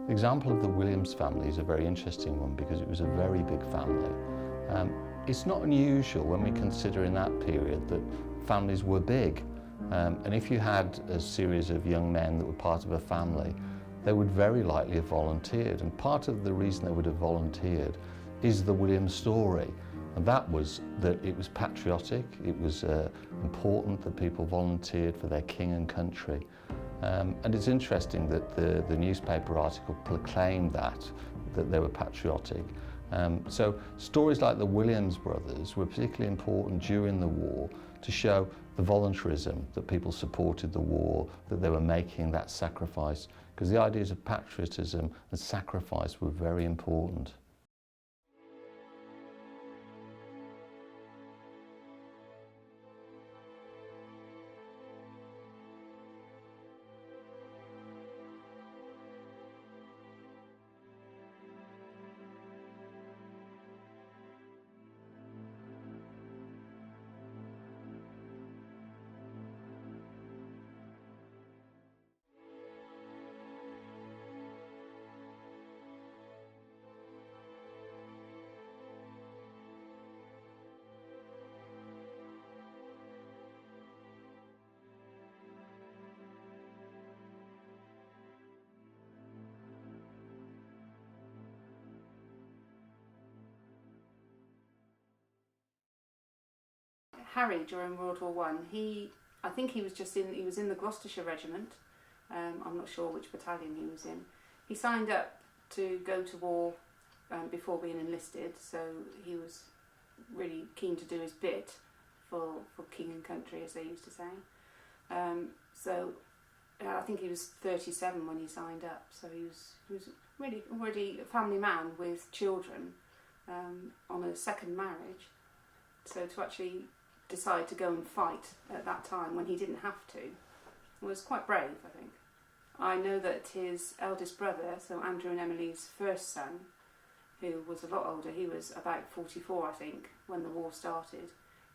The example of the Williams family is a very interesting one because it was a very big family. It's not unusual when we consider in that period that families were big. And if you had a series of young men that were part of a family, they would very likely have volunteered. And part of the reason they would have volunteered is the Williams story. And that was that it was patriotic, it was important that people volunteered for their king and country. And it's interesting that the newspaper article proclaimed that they were patriotic. So stories like the Williams brothers were particularly important during the war to show the voluntarism, that people supported the war, that they were making that sacrifice, because the ideas of patriotism and sacrifice were very important. Harry, during World War One, I think he was in the Gloucestershire Regiment. I'm not sure which battalion he was in. He signed up to go to war before being enlisted, so he was really keen to do his bit for king and country, as they used to say. I think he was 37 when he signed up, so he was really already a family man with children on a second marriage. So to actually decide to go and fight at that time when he didn't have to was quite brave, I think. I know that his eldest brother, so Andrew and Emily's first son, who was a lot older, he was about 44 I think when the war started.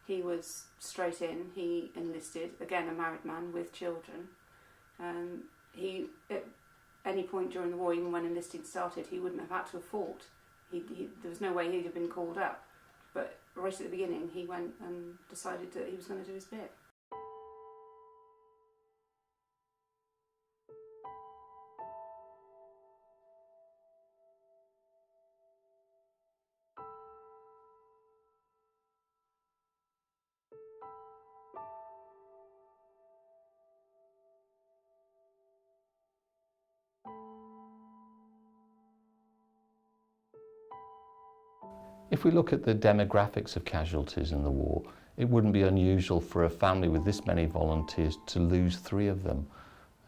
He was straight in, he enlisted, again a married man with children. He, at any point during the war, even when enlisting started, he wouldn't have had to have fought. There was no way he'd have been called up. But right at the beginning, he went and decided that he was going to do his bit. If we look at the demographics of casualties in the war, it wouldn't be unusual for a family with this many volunteers to lose 3 of them.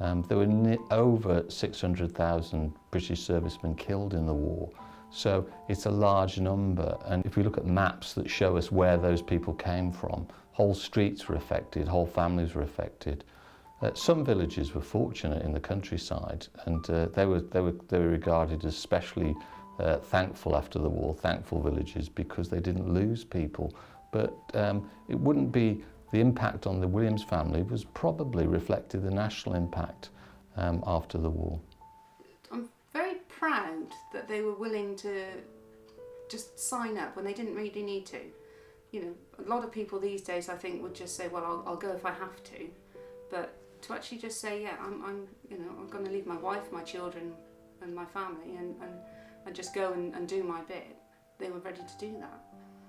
There were over 600,000 British servicemen killed in the war, so it's a large number. And if we look at maps that show us where those people came from, whole streets were affected, whole families were affected. Some villages were fortunate in the countryside, and they were regarded as especially thankful after the war, thankful villages, because they didn't lose people. But it wouldn't be, the impact on the Williams family was probably reflected the national impact after the war. I'm very proud that they were willing to just sign up when they didn't really need to. You know, a lot of people these days I think would just say, well, I'll go if I have to. But to actually just say, yeah, I'm going to leave my wife, my children and my family and just go and do my bit. They were ready to do that.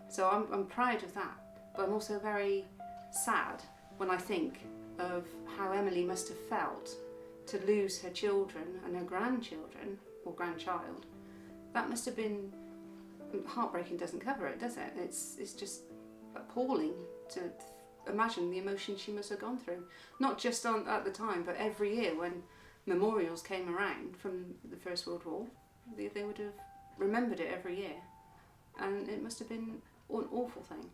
So I'm proud of that, but I'm also very sad when I think of how Emily must have felt to lose her children and her grandchildren, or grandchild. That must have been, heartbreaking doesn't cover it, does it? It's just appalling to imagine the emotion she must have gone through. Not just at the time, but every year when memorials came around from the First World War, they would have remembered it every year, and it must have been an awful thing.